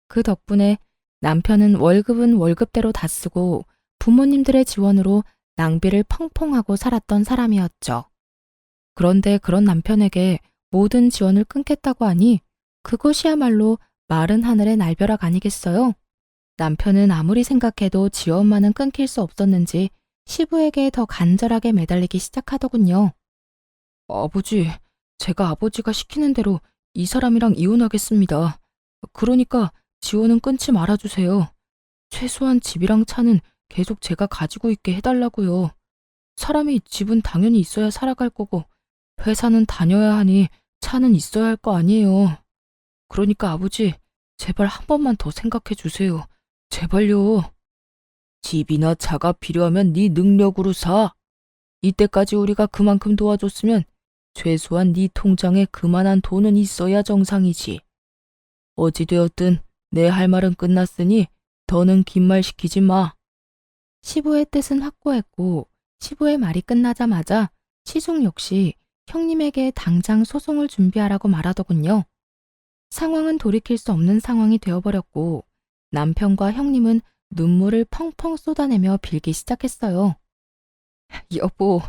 그 덕분에 남편은 월급은 월급대로 다 쓰고 부모님들의 지원으로 낭비를 펑펑하고 살았던 사람이었죠. 그런데 그런 남편에게 모든 지원을 끊겠다고 하니 그것이야말로 마른 하늘의 날벼락 아니겠어요? 남편은 아무리 생각해도 지원만은 끊길 수 없었는지 시부에게 더 간절하게 매달리기 시작하더군요. 아버지, 제가 아버지가 시키는 대로 이 사람이랑 이혼하겠습니다. 그러니까 지원은 끊지 말아주세요. 최소한 집이랑 차는 계속 제가 가지고 있게 해달라고요. 사람이 집은 당연히 있어야 살아갈 거고 회사는 다녀야 하니 차는 있어야 할 거 아니에요. 그러니까 아버지, 제발 한 번만 더 생각해 주세요. 제발요. 집이나 차가 필요하면 네 능력으로 사. 이때까지 우리가 그만큼 도와줬으면 최소한 네 통장에 그만한 돈은 있어야 정상이지. 어찌되었든 내 할 말은 끝났으니 더는 긴 말 시키지 마. 시부의 뜻은 확고했고 시부의 말이 끝나자마자 시숙 역시 형님에게 당장 소송을 준비하라고 말하더군요. 상황은 돌이킬 수 없는 상황이 되어버렸고 남편과 형님은 눈물을 펑펑 쏟아내며 빌기 시작했어요. 여보,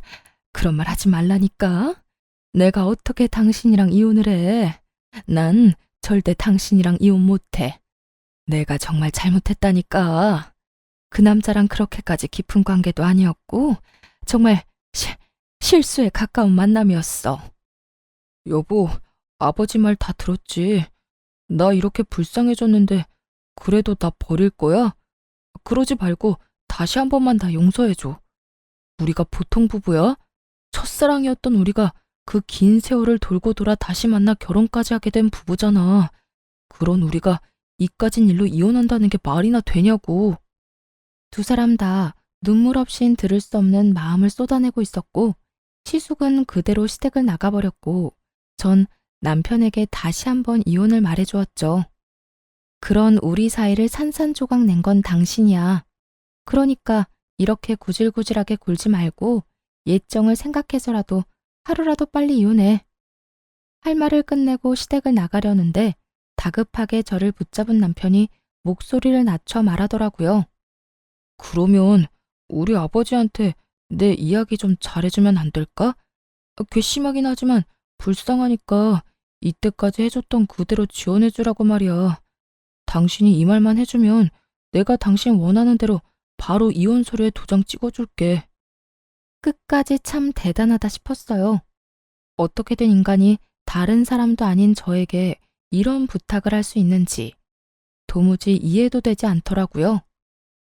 그런 말 하지 말라니까. 내가 어떻게 당신이랑 이혼을 해. 난 절대 당신이랑 이혼 못해. 내가 정말 잘못했다니까. 그 남자랑 그렇게까지 깊은 관계도 아니었고 정말 실수에 가까운 만남이었어. 여보, 아버지 말 다 들었지. 나 이렇게 불쌍해졌는데 그래도 나 버릴 거야? 그러지 말고 다시 한 번만 다 용서해줘. 우리가 보통 부부야? 첫사랑이었던 우리가 그 긴 세월을 돌고 돌아 다시 만나 결혼까지 하게 된 부부잖아. 그런 우리가 이까진 일로 이혼한다는 게 말이나 되냐고. 두 사람 다 눈물 없인 들을 수 없는 마음을 쏟아내고 있었고, 시숙은 그대로 시댁을 나가버렸고, 전 남편에게 다시 한번 이혼을 말해주었죠. 그런 우리 사이를 산산조각 낸 건 당신이야. 그러니까 이렇게 구질구질하게 굴지 말고 예정을 생각해서라도 하루라도 빨리 이혼해. 할 말을 끝내고 시댁을 나가려는데 다급하게 저를 붙잡은 남편이 목소리를 낮춰 말하더라고요. 그러면 우리 아버지한테 내 이야기 좀 잘해주면 안 될까? 괘씸하긴 하지만 불쌍하니까 이때까지 해줬던 그대로 지원해주라고 말이야. 당신이 이 말만 해주면 내가 당신 원하는 대로 바로 이혼 서류에 도장 찍어줄게. 끝까지 참 대단하다 싶었어요. 어떻게 된 인간이 다른 사람도 아닌 저에게 이런 부탁을 할 수 있는지 도무지 이해도 되지 않더라고요.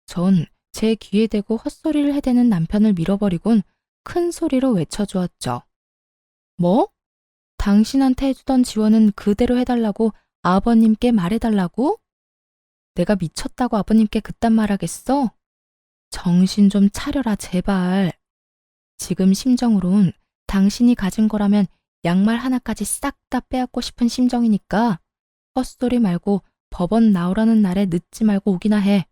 전 제 귀에 대고 헛소리를 해대는 남편을 밀어버리곤 큰 소리로 외쳐주었죠. 뭐? 당신한테 해주던 지원은 그대로 해달라고 아버님께 말해달라고? 내가 미쳤다고 아버님께 그딴 말 하겠어? 정신 좀 차려라, 제발. 지금 심정으론 당신이 가진 거라면 양말 하나까지 싹 다 빼앗고 싶은 심정이니까 헛소리 말고 법원 나오라는 날에 늦지 말고 오기나 해.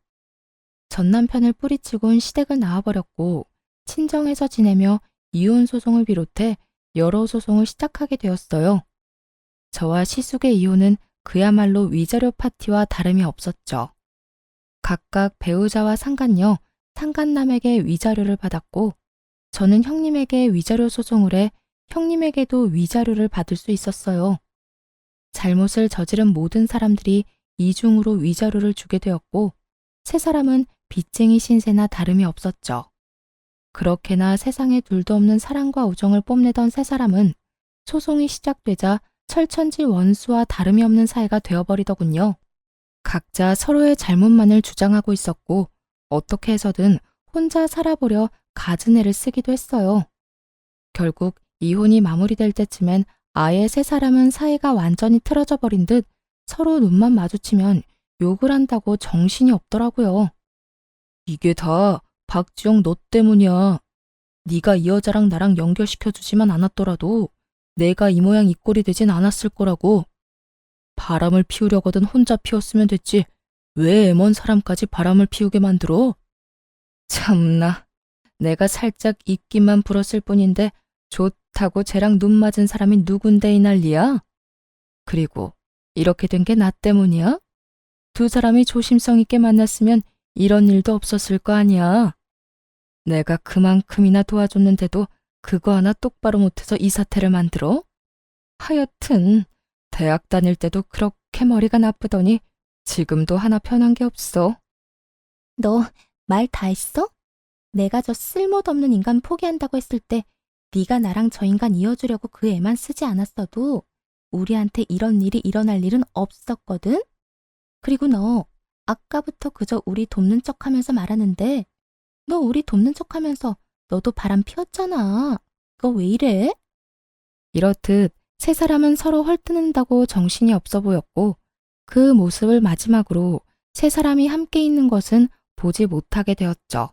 전 남편을 뿌리치곤 시댁을 나와버렸고 친정에서 지내며 이혼 소송을 비롯해 여러 소송을 시작하게 되었어요. 저와 시숙의 이혼은 그야말로 위자료 파티와 다름이 없었죠. 각각 배우자와 상간녀, 상간남에게 위자료를 받았고 저는 형님에게 위자료 소송을 해 형님에게도 위자료를 받을 수 있었어요. 잘못을 저지른 모든 사람들이 이중으로 위자료를 주게 되었고 세 사람은 빚쟁이 신세나 다름이 없었죠. 그렇게나 세상에 둘도 없는 사랑과 우정을 뽐내던 세 사람은 소송이 시작되자 철천지 원수와 다름이 없는 사이가 되어버리더군요. 각자 서로의 잘못만을 주장하고 있었고 어떻게 해서든 혼자 살아보려 갖은 애를 쓰기도 했어요. 결국 이혼이 마무리될 때쯤엔 아예 세 사람은 사이가 완전히 틀어져 버린 듯 서로 눈만 마주치면 욕을 한다고 정신이 없더라고요. 이게 다 박지영 너 때문이야. 네가 이 여자랑 나랑 연결시켜주지만 않았더라도 내가 이 모양 이 꼴이 되진 않았을 거라고. 바람을 피우려거든 혼자 피웠으면 됐지. 왜 애먼 사람까지 바람을 피우게 만들어? 참나. 내가 살짝 입김만 불었을 뿐인데 좋다고 쟤랑 눈 맞은 사람이 누군데 이 난리야? 그리고 이렇게 된 게 나 때문이야? 두 사람이 조심성 있게 만났으면 이런 일도 없었을 거 아니야. 내가 그만큼이나 도와줬는데도 그거 하나 똑바로 못해서 이 사태를 만들어? 하여튼 대학 다닐 때도 그렇게 머리가 나쁘더니 지금도 하나 편한 게 없어. 너 말 다 했어? 내가 저 쓸모도 없는 인간 포기한다고 했을 때 네가 나랑 저 인간 이어주려고 그 애만 쓰지 않았어도 우리한테 이런 일이 일어날 일은 없었거든? 그리고 너 아까부터 그저 우리 돕는 척하면서 말하는데 너 우리 돕는 척하면서 너도 바람 피웠잖아. 그거 왜 이래? 이렇듯 세 사람은 서로 헐뜯는다고 정신이 없어 보였고 그 모습을 마지막으로 세 사람이 함께 있는 것은 보지 못하게 되었죠.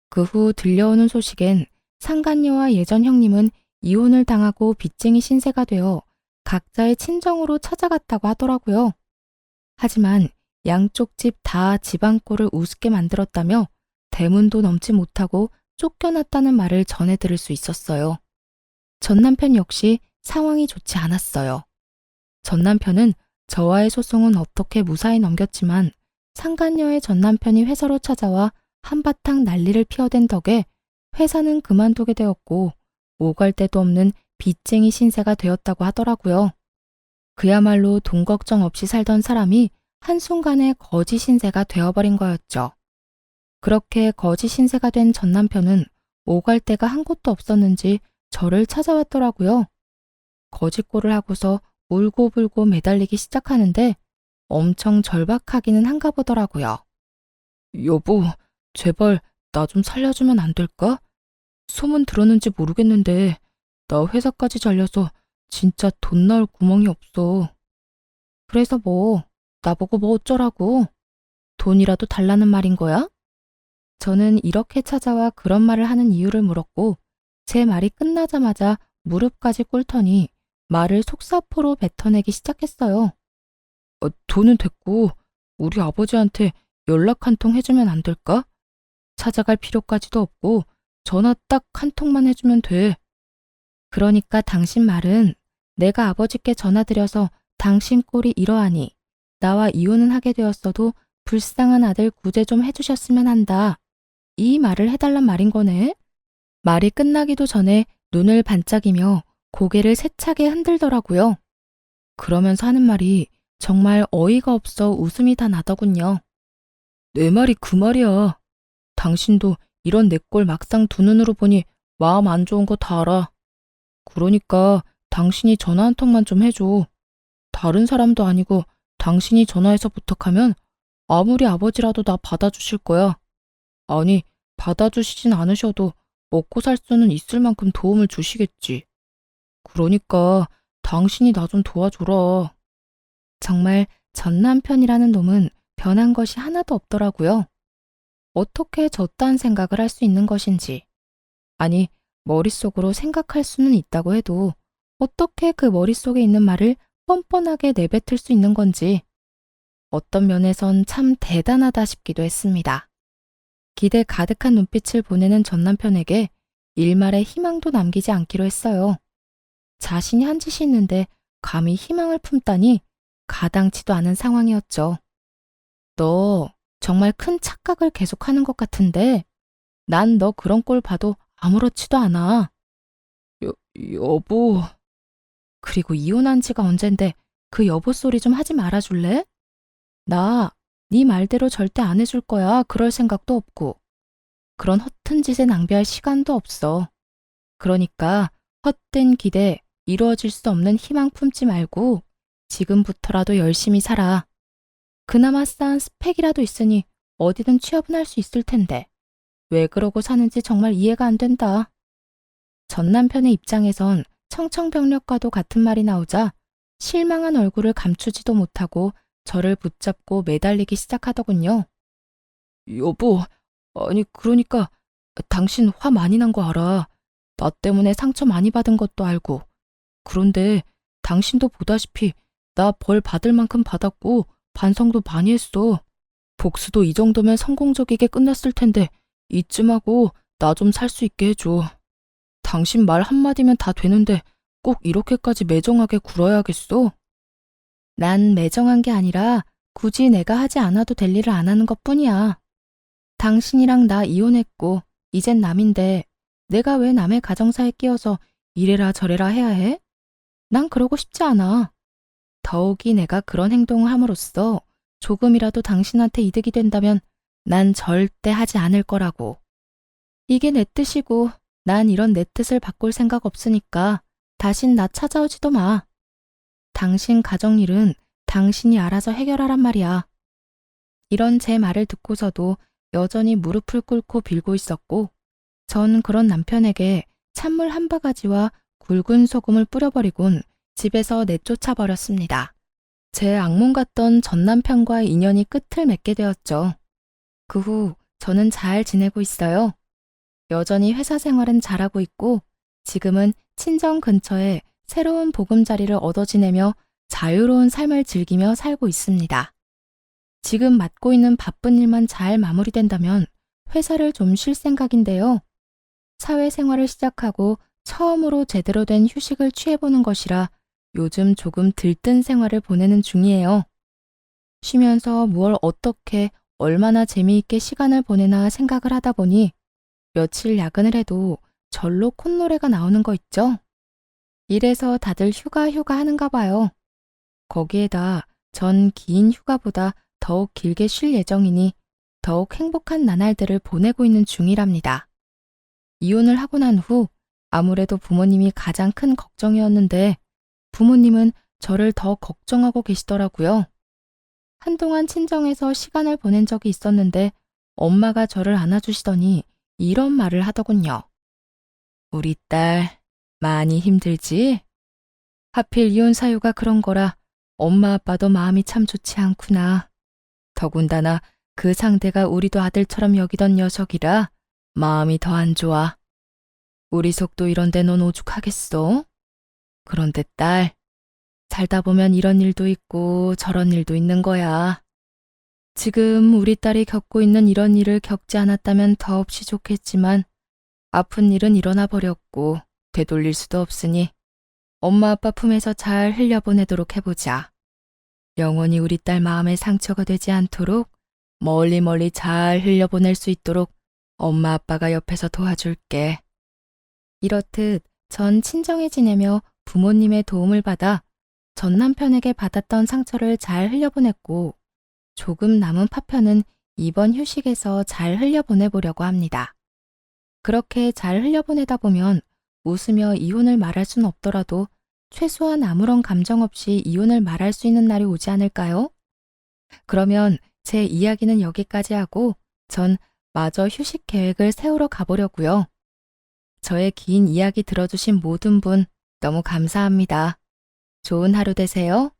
그 후 들려오는 소식엔 상간녀와 예전 형님은 이혼을 당하고 빚쟁이 신세가 되어 각자의 친정으로 찾아갔다고 하더라고요. 하지만 양쪽 집 다 집안꼴을 우습게 만들었다며 대문도 넘지 못하고 쫓겨났다는 말을 전해 들을 수 있었어요. 전 남편 역시 상황이 좋지 않았어요. 전 남편은 저와의 소송은 어떻게 무사히 넘겼지만 상간녀의 전 남편이 회사로 찾아와 한바탕 난리를 피워댄 덕에 회사는 그만두게 되었고 오갈 데도 없는 빚쟁이 신세가 되었다고 하더라고요. 그야말로 돈 걱정 없이 살던 사람이 한순간에 거지 신세가 되어버린 거였죠. 그렇게 거지 신세가 된 전 남편은 오갈 데가 한 곳도 없었는지 저를 찾아왔더라고요. 거짓골을 하고서 울고불고 매달리기 시작하는데 엄청 절박하기는 한가 보더라고요. 여보, 제발 나 좀 살려주면 안 될까? 소문 들었는지 모르겠는데 나 회사까지 잘려서 진짜 돈 나올 구멍이 없어. 그래서 뭐, 나보고 뭐 어쩌라고? 돈이라도 달라는 말인 거야? 저는 이렇게 찾아와 그런 말을 하는 이유를 물었고 제 말이 끝나자마자 무릎까지 꿇더니 말을 속사포로 뱉어내기 시작했어요. 돈은 됐고 우리 아버지한테 연락 한 통 해주면 안 될까? 찾아갈 필요까지도 없고 전화 딱 한 통만 해주면 돼. 그러니까 당신 말은 내가 아버지께 전화드려서 당신 꼴이 이러하니 나와 이혼은 하게 되었어도 불쌍한 아들 구제 좀 해주셨으면 한다. 이 말을 해달란 말인 거네. 말이 끝나기도 전에 눈을 반짝이며 고개를 세차게 흔들더라고요. 그러면서 하는 말이 정말 어이가 없어 웃음이 다 나더군요. 내 말이 그 말이야. 당신도 이런 내 꼴 막상 두 눈으로 보니 마음 안 좋은 거 다 알아. 그러니까 당신이 전화 한 통만 좀 해줘. 다른 사람도 아니고 당신이 전화해서 부탁하면 아무리 아버지라도 나 받아주실 거야. 아니, 받아주시진 않으셔도 먹고 살 수는 있을 만큼 도움을 주시겠지. 그러니까 당신이 나 좀 도와줘라. 정말 전 남편이라는 놈은 변한 것이 하나도 없더라고요. 어떻게 저딴 생각을 할 수 있는 것인지. 아니, 머릿속으로 생각할 수는 있다고 해도 어떻게 그 머릿속에 있는 말을 뻔뻔하게 내뱉을 수 있는 건지 어떤 면에선 참 대단하다 싶기도 했습니다. 기대 가득한 눈빛을 보내는 전 남편에게 일말의 희망도 남기지 않기로 했어요. 자신이 한 짓이 있는데 감히 희망을 품다니 가당치도 않은 상황이었죠. 너 정말 큰 착각을 계속하는 것 같은데 난 너 그런 꼴 봐도 아무렇지도 않아. 여보. 그리고 이혼한 지가 언젠데 그 여보 소리 좀 하지 말아줄래? 나 네 말대로 절대 안 해줄 거야. 그럴 생각도 없고. 그런 허튼 짓에 낭비할 시간도 없어. 그러니까 헛된 기대, 이루어질 수 없는 희망 품지 말고 지금부터라도 열심히 살아. 그나마 쌓은 스펙이라도 있으니 어디든 취업은 할 수 있을 텐데 왜 그러고 사는지 정말 이해가 안 된다. 전 남편의 입장에선 청천벽력과도 같은 말이 나오자 실망한 얼굴을 감추지도 못하고 저를 붙잡고 매달리기 시작하더군요. 여보, 아니 그러니까 당신 화 많이 난 거 알아. 나 때문에 상처 많이 받은 것도 알고. 그런데 당신도 보다시피 나 벌 받을 만큼 받았고 반성도 많이 했어. 복수도 이 정도면 성공적이게 끝났을 텐데 이쯤 하고 나 좀 살 수 있게 해줘. 당신 말 한마디면 다 되는데 꼭 이렇게까지 매정하게 굴어야겠어? 난 매정한 게 아니라 굳이 내가 하지 않아도 될 일을 안 하는 것뿐이야. 당신이랑 나 이혼했고 이젠 남인데 내가 왜 남의 가정사에 끼어서 이래라 저래라 해야 해? 난 그러고 싶지 않아. 더욱이 내가 그런 행동을 함으로써 조금이라도 당신한테 이득이 된다면 난 절대 하지 않을 거라고. 이게 내 뜻이고 난 이런 내 뜻을 바꿀 생각 없으니까 다신 나 찾아오지도 마. 당신 가정일은 당신이 알아서 해결하란 말이야. 이런 제 말을 듣고서도 여전히 무릎을 꿇고 빌고 있었고 전 그런 남편에게 찬물 한 바가지와 굵은 소금을 뿌려버리곤 집에서 내쫓아 버렸습니다. 제 악몽 같던 전 남편과의 인연이 끝을 맺게 되었죠. 그 후 저는 잘 지내고 있어요. 여전히 회사 생활은 잘하고 있고 지금은 친정 근처에 새로운 보금자리를 얻어 지내며 자유로운 삶을 즐기며 살고 있습니다. 지금 맡고 있는 바쁜 일만 잘 마무리된다면 회사를 좀 쉴 생각인데요. 사회생활을 시작하고 처음으로 제대로 된 휴식을 취해보는 것이라 요즘 조금 들뜬 생활을 보내는 중이에요. 쉬면서 무얼 어떻게 얼마나 재미있게 시간을 보내나 생각을 하다 보니 며칠 야근을 해도 절로 콧노래가 나오는 거 있죠? 이래서 다들 휴가 하는가 봐요. 거기에다 전 긴 휴가보다 더욱 길게 쉴 예정이니 더욱 행복한 나날들을 보내고 있는 중이랍니다. 이혼을 하고 난 후 아무래도 부모님이 가장 큰 걱정이었는데 부모님은 저를 더 걱정하고 계시더라고요. 한동안 친정에서 시간을 보낸 적이 있었는데 엄마가 저를 안아주시더니 이런 말을 하더군요. 우리 딸 많이 힘들지? 하필 이혼 사유가 그런 거라 엄마 아빠도 마음이 참 좋지 않구나. 더군다나 그 상대가 우리도 아들처럼 여기던 녀석이라 마음이 더 안 좋아. 우리 속도 이런데 넌 오죽하겠어? 그런데 딸, 살다 보면 이런 일도 있고 저런 일도 있는 거야. 지금 우리 딸이 겪고 있는 이런 일을 겪지 않았다면 더없이 좋겠지만 아픈 일은 일어나 버렸고 되돌릴 수도 없으니 엄마 아빠 품에서 잘 흘려보내도록 해보자. 영원히 우리 딸 마음에 상처가 되지 않도록 멀리 멀리 잘 흘려보낼 수 있도록 엄마 아빠가 옆에서 도와줄게. 이렇듯 전 친정에 지내며 부모님의 도움을 받아 전 남편에게 받았던 상처를 잘 흘려보냈고 조금 남은 파편은 이번 휴식에서 잘 흘려보내보려고 합니다. 그렇게 잘 흘려보내다 보면 웃으며 이혼을 말할 순 없더라도 최소한 아무런 감정 없이 이혼을 말할 수 있는 날이 오지 않을까요? 그러면 제 이야기는 여기까지 하고 전 마저 휴식 계획을 세우러 가보려고요. 저의 긴 이야기 들어주신 모든 분 너무 감사합니다. 좋은 하루 되세요.